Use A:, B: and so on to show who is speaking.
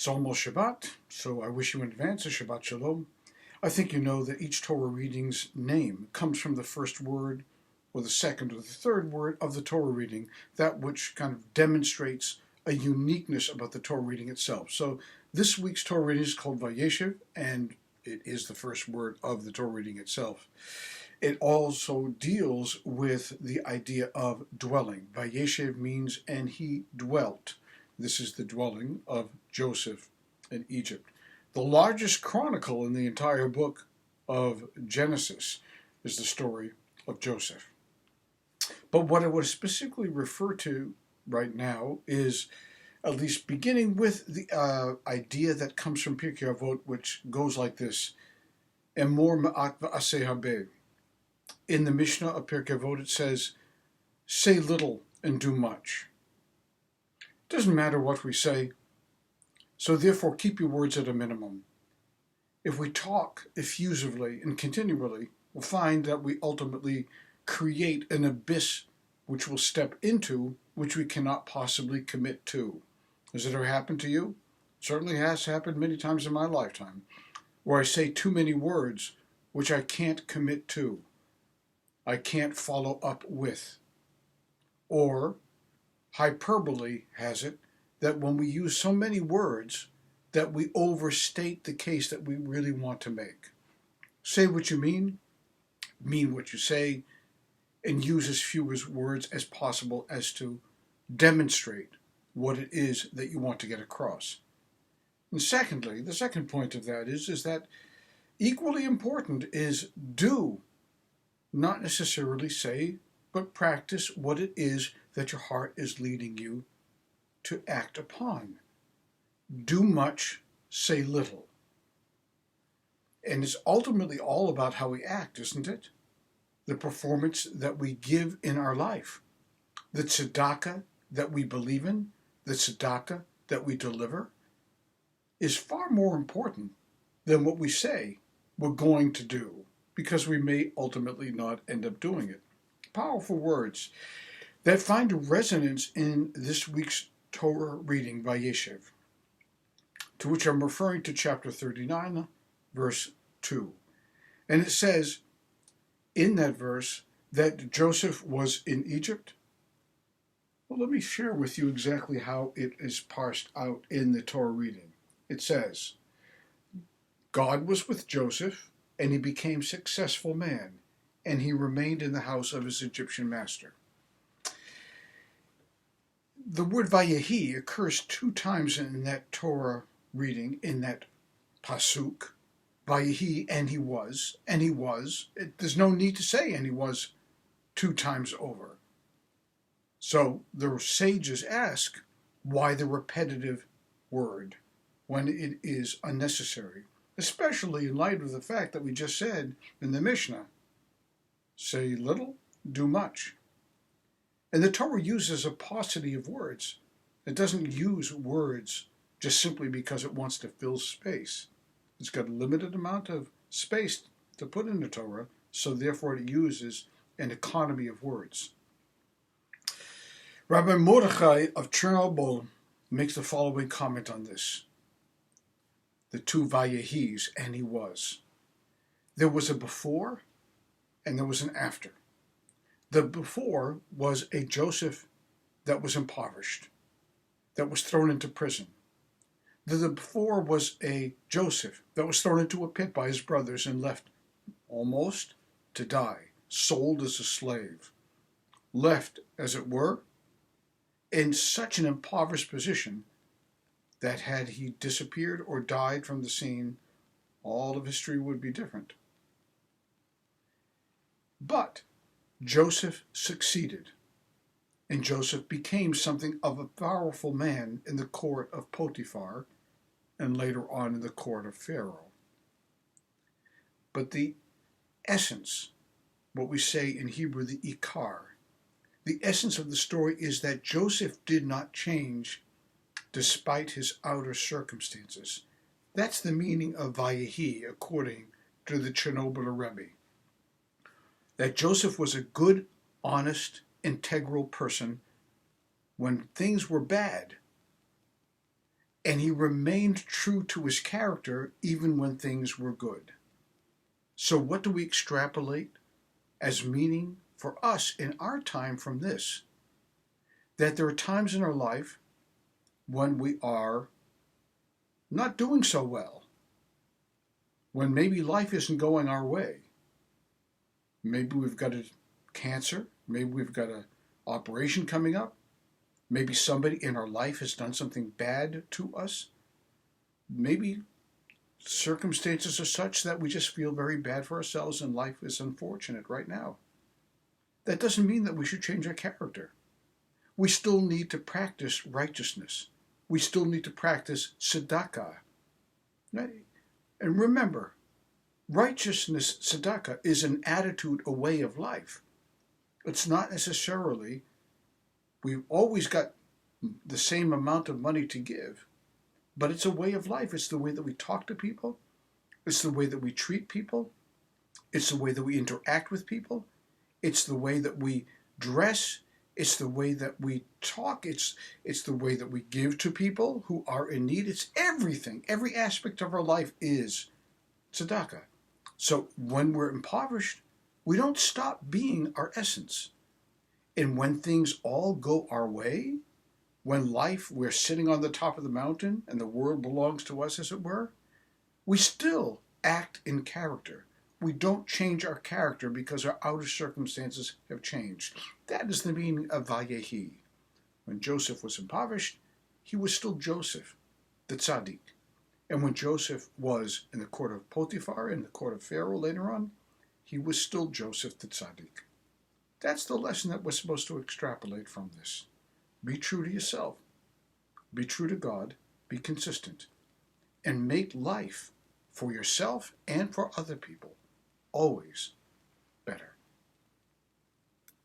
A: It's almost Shabbat, so I wish you in advance a Shabbat Shalom. I think you know that each Torah reading's name comes from the first word or the second or the third word of the Torah reading, that which kind of demonstrates a uniqueness about the Torah reading itself. So this week's Torah reading is called Vayeshev, and it is the first word of the Torah reading itself. It also deals with the idea of dwelling. Vayeshev means, and he dwelt. This is the dwelling of Joseph in Egypt. The largest chronicle in the entire book of Genesis is the story of Joseph. But what I would specifically refer to right now is at least beginning with the idea that comes from Pirkei Avot, which goes like this: Emor ma'at va'aseh habeh. In the Mishnah of Pirkei Avot, it says, say little and do much. It doesn't matter what we say, so therefore keep your words at a minimum. If we talk effusively and continually, we'll find that we ultimately create an abyss which we'll step into, which we cannot possibly commit to. Has it ever happened to you? It certainly has happened many times in my lifetime, where I say too many words which I can't commit to, I can't follow up with. Or hyperbole has it that when we use so many words that we overstate the case that we really want to make. Say what you mean what you say, and use as few words as possible as to demonstrate what it is that you want to get across. And secondly, the second point of that is that equally important is do, not necessarily say, but practice what it is that your heart is leading you to act upon. Do much, say little. And it's ultimately all about how we act, isn't it? The performance that we give in our life, the tzedakah that we believe in, the tzedakah that we deliver, is far more important than what we say we're going to do, because we may ultimately not end up doing it. Powerful words that find a resonance in this week's Torah reading, Vayeshev, to which I'm referring to chapter 39, verse 2. And it says in that verse that Joseph was in Egypt. Well, let me share with you exactly how it is parsed out in the Torah reading. It says, God was with Joseph, and he became a successful man, and he remained in the house of his Egyptian master. The word Vayehi occurs 2 times in that Torah reading, in that pasuk. Vayehi, and he was, and he was. There's no need to say and he was 2 times over. So the sages ask, why the repetitive word when it is unnecessary, especially in light of the fact that we just said in the Mishnah, say little, do much. And the Torah uses a paucity of words. It doesn't use words just simply because it wants to fill space. It's got a limited amount of space to put in the Torah, so therefore it uses an economy of words. Rabbi Mordechai of Chernobyl makes the following comment on this. The 2 Vayehis, and he was. There was a before and there was an after. The before was a Joseph that was impoverished, that was thrown into prison. The before was a Joseph that was thrown into a pit by his brothers and left almost to die, sold as a slave, left, as it were, in such an impoverished position that had he disappeared or died from the scene, all of history would be different. But Joseph succeeded, and Joseph became something of a powerful man in the court of Potiphar, and later on in the court of Pharaoh. But the essence, what we say in Hebrew, the ikar, the essence of the story is that Joseph did not change despite his outer circumstances. That's the meaning of Vayehi, according to the Chernobyl Rebbe. That Joseph was a good, honest, integral person when things were bad. and he remained true to his character even when things were good. So what do we extrapolate as meaning for us in our time from this? That there are times in our life when we are not doing so well, when maybe life isn't going our way. Maybe we've got a cancer, maybe we've got an operation coming up, maybe somebody in our life has done something bad to us, maybe circumstances are such that we just feel very bad for ourselves and life is unfortunate right now. That doesn't mean that we should change our character. We still need to practice righteousness. We still need to practice tzedakah. And remember, righteousness, tzedakah, is an attitude, a way of life. It's not necessarily we've always got the same amount of money to give, but it's a way of life. It's the way that we talk to people. It's the way that we treat people. It's the way that we interact with people. It's the way that we dress. It's the way that we talk. It's the way that we give to people who are in need. It's everything. Every aspect of our life is tzedakah. So when we're impoverished, we don't stop being our essence. And when things all go our way, when we're sitting on the top of the mountain and the world belongs to us, as it were, we still act in character. We don't change our character because our outer circumstances have changed. That is the meaning of Vayeshev. When Joseph was impoverished, he was still Joseph, the tzaddik. And when Joseph was in the court of Potiphar, in the court of Pharaoh later on, he was still Joseph, the tzaddik. That's the lesson that we're supposed to extrapolate from this. Be true to yourself. Be true to God. Be consistent. And make life for yourself and for other people always